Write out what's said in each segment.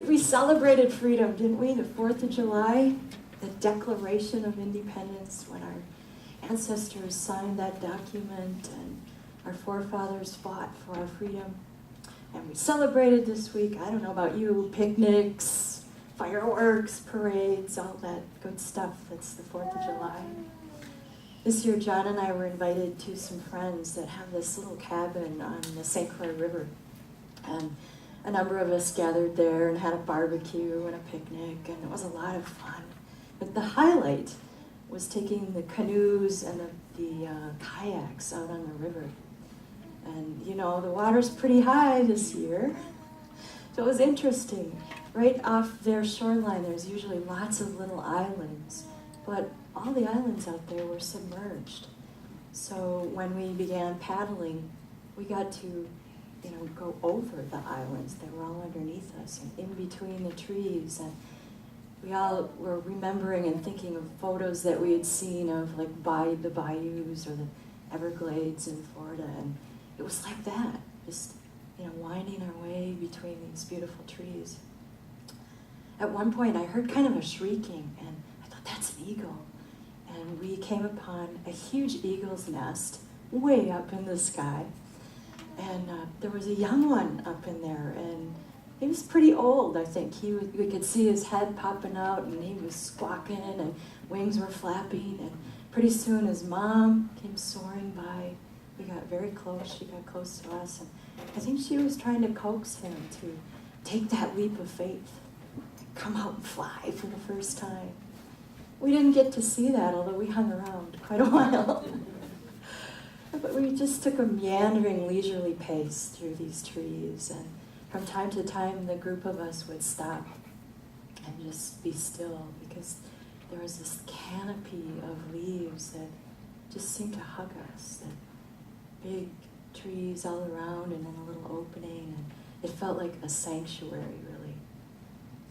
We celebrated freedom, didn't we? The 4th of July, the Declaration of Independence, when our ancestors signed that document and our forefathers fought for our freedom. And we celebrated this week, I don't know about you, picnics, fireworks, parades, all that good stuff. That's the 4th of July. This year, John and I were invited to some friends that have this little cabin on the St. Croix River. And a number of us gathered there and had a barbecue and a picnic, and it was a lot of fun. But the highlight was taking the canoes and the kayaks out on the river. And, you know, the water's pretty high this year, so it was interesting. Right off their shoreline, there's usually lots of little islands, but all the islands out there were submerged. So when we began paddling, we got to, you know, go over the islands. They were all underneath us and in between the trees. And we all were remembering and thinking of photos that we had seen of like the bayous or the Everglades in Florida. And it was like that, just, you know, winding our way between these beautiful trees. At one point, I heard kind of a shrieking, and I thought, that's an eagle. And we came upon a huge eagle's nest way up in the sky. And there was a young one up in there, and he was pretty old, I think. We could see his head popping out, and he was squawking, and wings were flapping. And pretty soon his mom came soaring by. We got very close. She got close to us. And I think she was trying to coax him to take that leap of faith, come out and fly for the first time. We didn't get to see that, although we hung around quite a while. But we just took a meandering, leisurely pace through these trees, and from time to time the group of us would stop and just be still, because there was this canopy of leaves that just seemed to hug us, that big trees all around and then a little opening, and it felt like a sanctuary, really.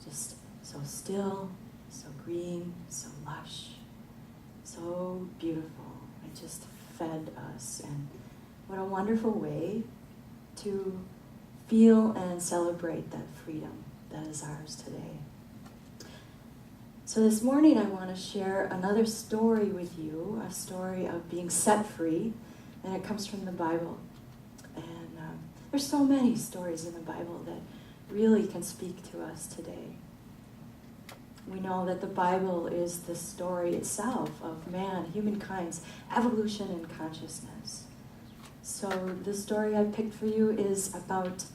Just so still, so green, so lush, so beautiful. It just fed us, and what a wonderful way to feel and celebrate that freedom that is ours today. So this morning I want to share another story with you, a story of being set free, and it comes from the Bible. And there's so many stories in the Bible that really can speak to us today. We know that the Bible is the story itself of man, humankind's evolution and consciousness. So the story I picked for you is about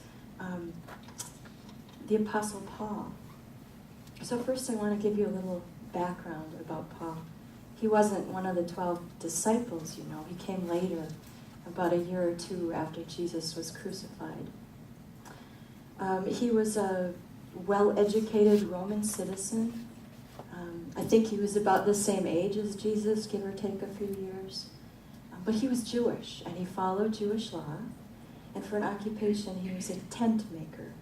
the Apostle Paul. So first I want to give you a little background about Paul. He wasn't one of the 12 disciples, you know. He came later, about a year or two after Jesus was crucified. He was a well-educated Roman citizen. I think he was about the same age as Jesus, give or take a few years. But he was Jewish, and he followed Jewish law. And for an occupation, he was a tent maker.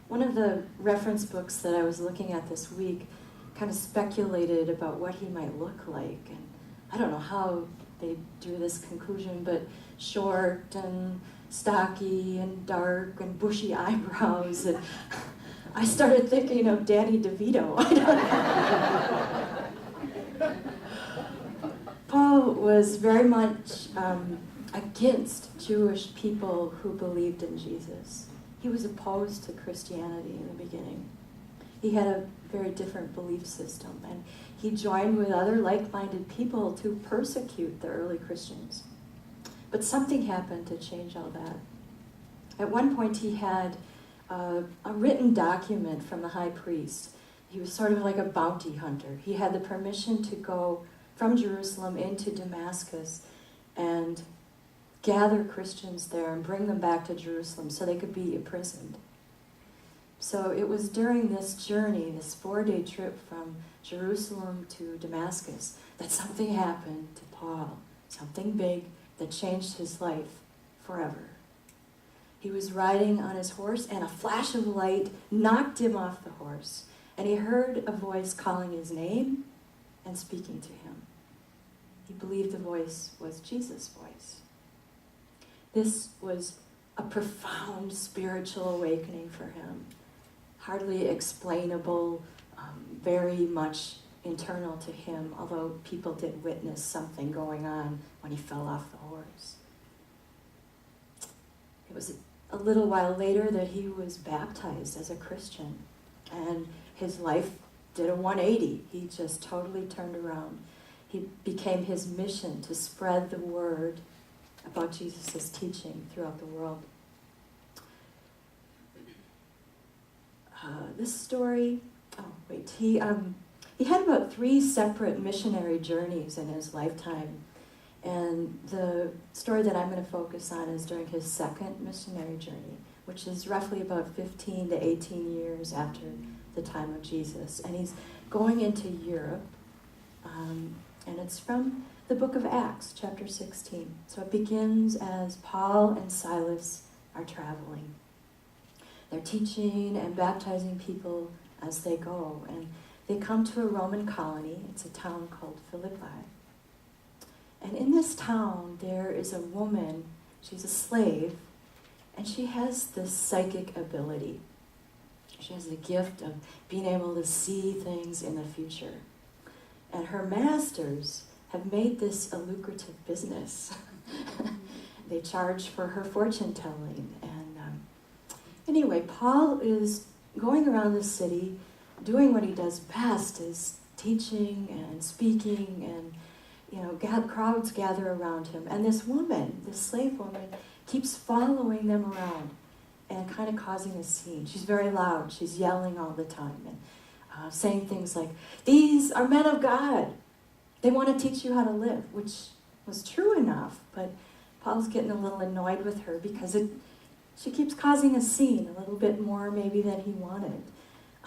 One of the reference books that I was looking at this week kind of speculated about what he might look like. And I don't know how they drew this conclusion, but short and stocky and dark and bushy eyebrows. And I started thinking of Danny DeVito. I don't know. Paul was very much against Jewish people who believed in Jesus. He was opposed to Christianity in the beginning. He had a very different belief system, and he joined with other like-minded people to persecute the early Christians. But something happened to change all that. At one point, he had a written document from the high priest. He was sort of like a bounty hunter. He had the permission to go from Jerusalem into Damascus and gather Christians there and bring them back to Jerusalem so they could be imprisoned. So it was during this journey, this 4-day trip from Jerusalem to Damascus, that something happened to Paul, something big that changed his life forever. He was riding on his horse, and a flash of light knocked him off the horse, and he heard a voice calling his name and speaking to him. He believed the voice was Jesus' voice. This was a profound spiritual awakening for him. hardly explainable, very much internal to him, although people did witness something going on when he fell off the horse. It was a little while later that he was baptized as a Christian, and his life did a 180. He just totally turned around. He became his mission to spread the word about Jesus' teaching throughout the world. This story, he had about 3 separate missionary journeys in his lifetime. And the story that I'm going to focus on is during his second missionary journey, which is roughly about 15 to 18 years after the time of Jesus. And he's going into Europe, and it's from the book of Acts, chapter 16. So it begins as Paul and Silas are traveling. They're teaching and baptizing people as they go, and they come to a Roman colony. It's a town called Philippi. And in this town, there is a woman, she's a slave, and she has this psychic ability. She has the gift of being able to see things in the future. And her masters have made this a lucrative business. They charge for her fortune telling. And anyway, Paul is going around the city, doing what he does best, is teaching and speaking, and crowds gather around him. And this woman, this slave woman, keeps following them around and kind of causing a scene. She's very loud. She's yelling all the time and saying things like, "These are men of God. They want to teach you how to live," which was true enough, but Paul's getting a little annoyed with her because she keeps causing a scene, a little bit more maybe than he wanted.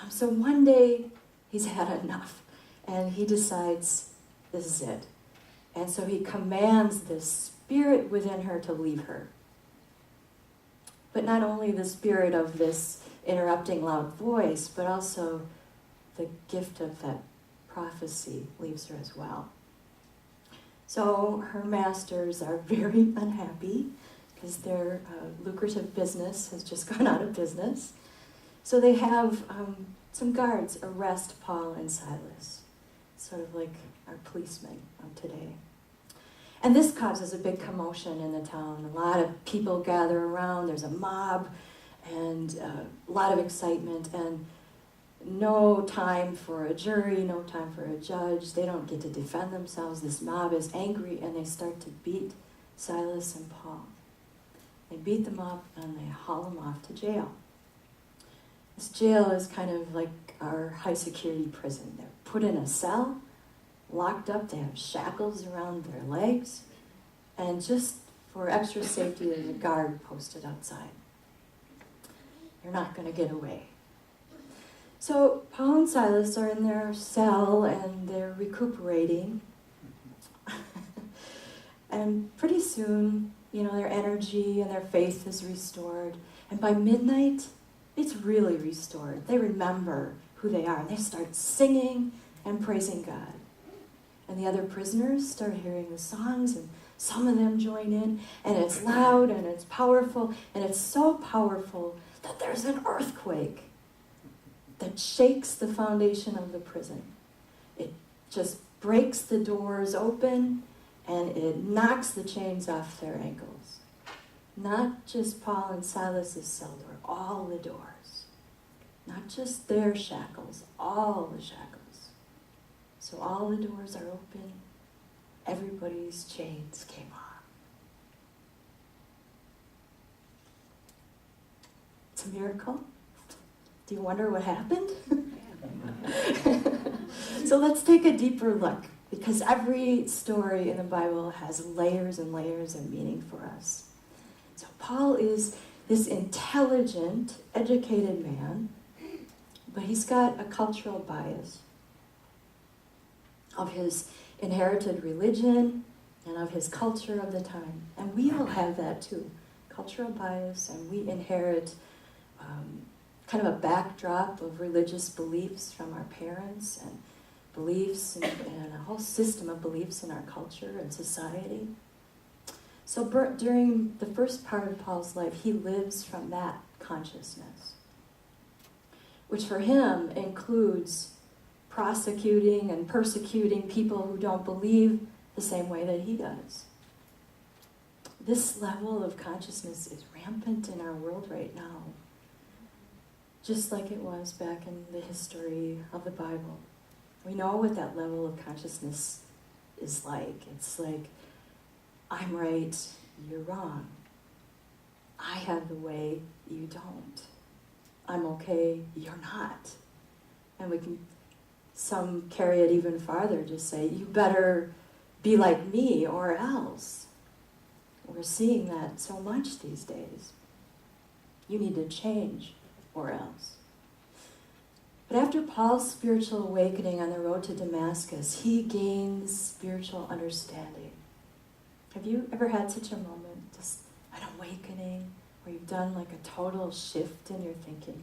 So one day, he's had enough, and he decides, this is it. And so he commands this spirit within her to leave her. But not only the spirit of this interrupting loud voice, but also the gift of that prophecy leaves her as well. So her masters are very unhappy because their lucrative business has just gone out of business. So they have some guards arrest Paul and Silas, sort of like our policemen of today. And this causes a big commotion in the town. A lot of people gather around. There's a mob and a lot of excitement, and no time for a jury, no time for a judge. They don't get to defend themselves. This mob is angry, and they start to beat Silas and Paul. They beat them up, and they haul them off to jail. This jail is kind of like our high-security prison. They're put in a cell, locked up. They have shackles around their legs, and just for extra safety, there's a guard posted outside. You're not going to get away. So Paul and Silas are in their cell, and they're recuperating. And pretty soon, their energy and their faith is restored. And by midnight, it's really restored. They remember who they are, and they start singing and praising God. And the other prisoners start hearing the songs, and some of them join in, and it's loud, and it's powerful, and it's so powerful that there's an earthquake that shakes the foundation of the prison. It just breaks the doors open, and it knocks the chains off their ankles. Not just Paul and Silas's cell door, all the doors. Not just their shackles, all the shackles. So all the doors are open. Everybody's chains came off. It's a miracle. Do you wonder what happened? So let's take a deeper look, because every story in the Bible has layers and layers of meaning for us. So Paul is this intelligent, educated man, but he's got a cultural bias of his inherited religion and of his culture of the time. And we all have that too, cultural bias, and we inherit kind of a backdrop of religious beliefs from our parents, and beliefs and a whole system of beliefs in our culture and society. So during the first part of Paul's life, he lives from that consciousness. which for him includes prosecuting and persecuting people who don't believe the same way that he does. This level of consciousness is rampant in our world right now, just like it was back in the history of the Bible. We know what that level of consciousness is like. It's like, I'm right, you're wrong. I have the way, you don't. I'm okay, you're not. And some carry it even farther, just say, you better be like me or else. We're seeing that so much these days. You need to change or else. But after Paul's spiritual awakening on the road to Damascus, he gains spiritual understanding. Have you ever had such a moment, just an awakening, where you've done like a total shift in your thinking?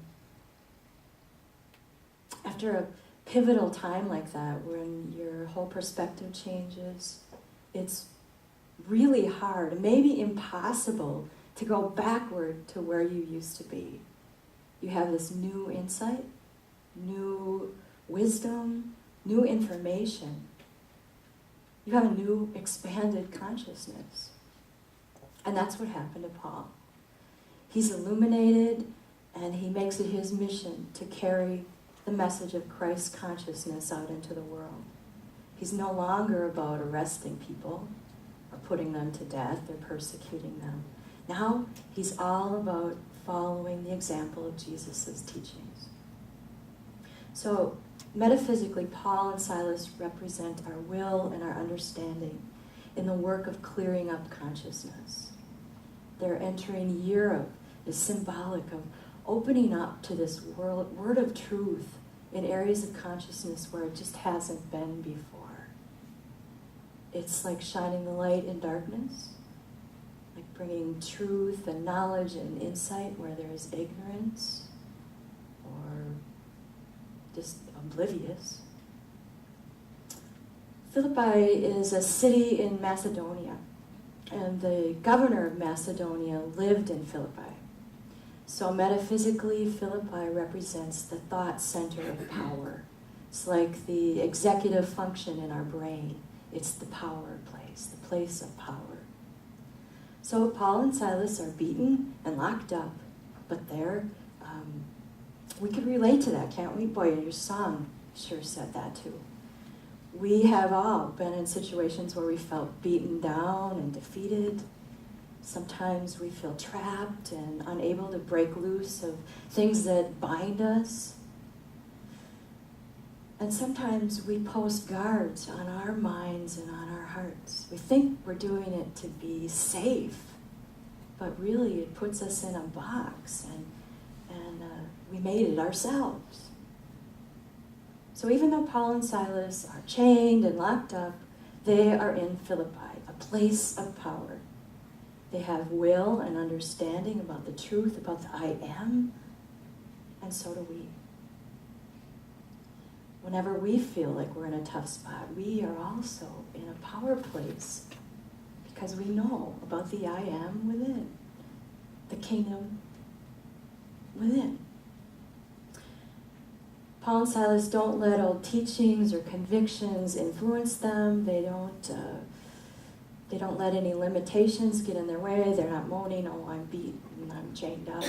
After a pivotal time like that, when your whole perspective changes, it's really hard, maybe impossible, to go backward to where you used to be. You have this new insight, new wisdom, new information. You have a new expanded consciousness. And that's what happened to Paul. He's illuminated, and he makes it his mission to carry the message of Christ's consciousness out into the world. He's no longer about arresting people or putting them to death or persecuting them. Now he's all about following the example of Jesus' teachings. So metaphysically, Paul and Silas represent our will and our understanding in the work of clearing up consciousness. Their entering Europe is symbolic of opening up to this word of truth in areas of consciousness where it just hasn't been before. It's like shining the light in darkness, like bringing truth and knowledge and insight where there is ignorance or just oblivious. Philippi is a city in Macedonia, and the governor of Macedonia lived in Philippi. So metaphysically, Philippi represents the thought center of power. It's like the executive function in our brain. It's the power place, the place of power. So Paul and Silas are beaten and locked up, but we can relate to that, can't we? Boy, your song sure said that too. We have all been in situations where we felt beaten down and defeated. Sometimes we feel trapped and unable to break loose of things that bind us. And sometimes we post guards on our minds and on our hearts. We think we're doing it to be safe, but really it puts us in a box, and we made it ourselves. So even though Paul and Silas are chained and locked up, they are in Philippi, a place of power. They have will and understanding about the truth, about the I am, and so do we. Whenever we feel like we're in a tough spot, we are also in a power place because we know about the I am within, the kingdom within. Paul and Silas don't let old teachings or convictions influence them. They don't let any limitations get in their way. They're not moaning, oh, I'm beat and I'm chained up.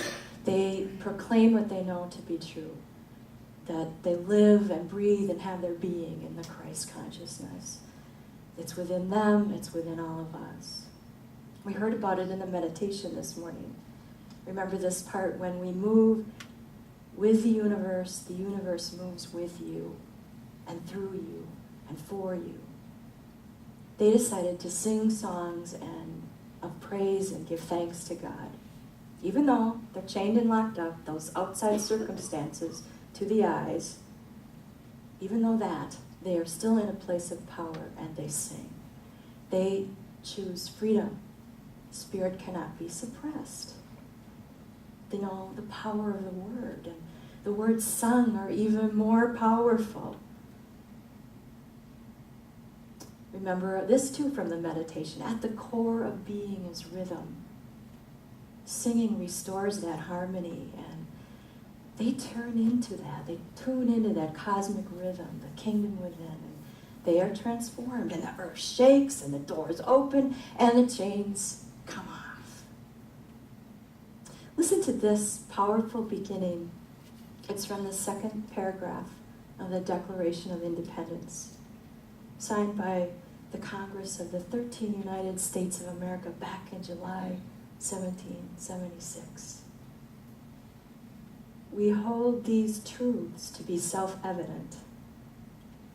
They proclaim what they know to be true, that they live and breathe and have their being in the Christ consciousness. It's within them, it's within all of us. We heard about it in the meditation this morning. Remember this part, when we move with the universe moves with you and through you and for you. They decided to sing songs of praise and give thanks to God. Even though they're chained and locked up, those outside circumstances to the eyes, even though that, they are still in a place of power and they sing. They choose freedom. Spirit cannot be suppressed. They know the power of the word, and the words sung are even more powerful. Remember this too from the meditation. At the core of being is rhythm. Singing restores that harmony, and they turn into that. They tune into that cosmic rhythm, the kingdom within. And they are transformed, and the earth shakes, and the doors open, and the chains come off. Listen to this powerful beginning. It's from the second paragraph of the Declaration of Independence, signed by the Congress of the 13 United States of America back in July 1776. We hold these truths to be self-evident,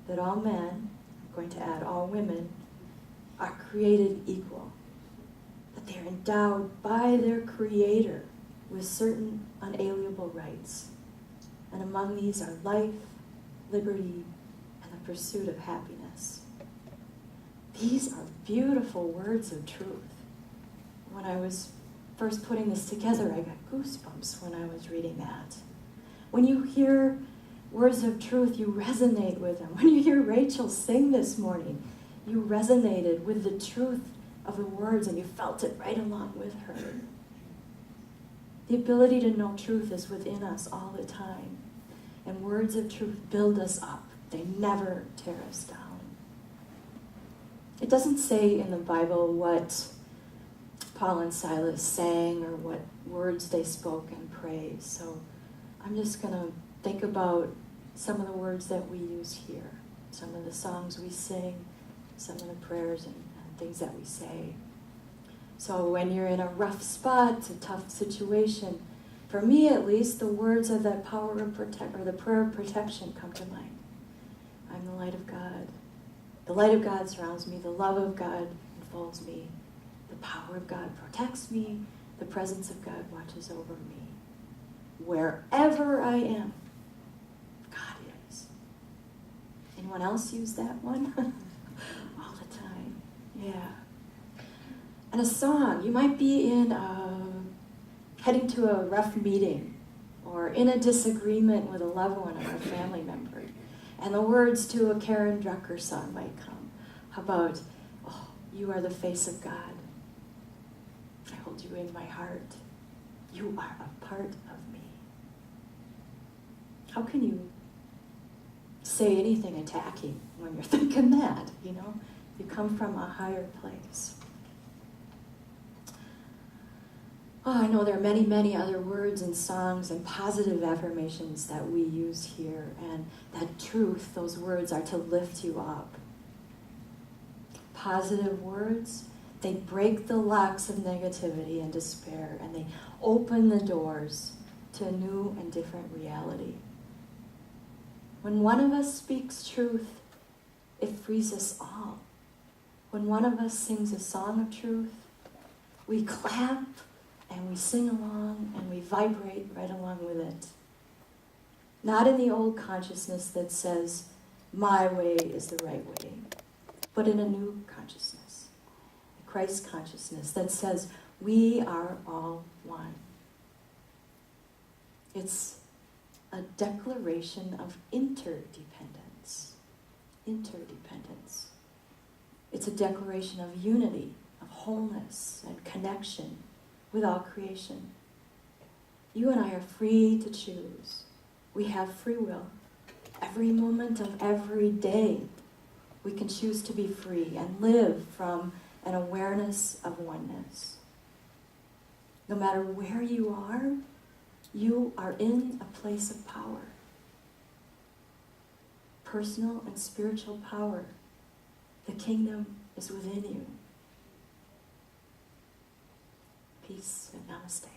that all men, I'm going to add all women, are created equal, that they are endowed by their Creator with certain unalienable rights, and among these are life, liberty, and the pursuit of happiness. These are beautiful words of truth. When I was first putting this together, I got goosebumps when I was reading that. When you hear words of truth, you resonate with them. When you hear Rachel sing this morning, you resonated with the truth of the words and you felt it right along with her. The ability to know truth is within us all the time. And words of truth build us up. They never tear us down. It doesn't say in the Bible what Paul and Silas sang or what words they spoke in praise. So I'm just going to think about some of the words that we use here, some of the songs we sing, some of the prayers and things that we say. So when you're in a rough spot, a tough situation, for me at least, the words of that power of the prayer of protection come to mind. I'm the light of God. The light of God surrounds me. The love of God enfolds me. The power of God protects me. The presence of God watches over me. Wherever I am, God is. Anyone else use that one? All the time. Yeah. And a song. You might be heading to a rough meeting or in a disagreement with a loved one or a family member. And the words to a Karen Drucker song might come. How about, oh, you are the face of God. I hold you in my heart. You are a part of me. How can you say anything attacking when you're thinking that, you know? You come from a higher place. Oh, I know there are many, many other words and songs and positive affirmations that we use here. And that truth, those words are to lift you up. Positive words, they break the locks of negativity and despair, and they open the doors to a new and different reality. When one of us speaks truth, it frees us all. When one of us sings a song of truth, we clap and we sing along and we vibrate right along with it. Not in the old consciousness that says, my way is the right way, but in a new consciousness, a Christ consciousness that says, we are all one. It's a declaration of interdependence. Interdependence. It's a declaration of unity, of wholeness and connection with all creation. You and I are free to choose. We have free will. Every moment of every day, we can choose to be free and live from an awareness of oneness. No matter where you are in a place of power. Personal and spiritual power. The kingdom is within you. Peace and namaste.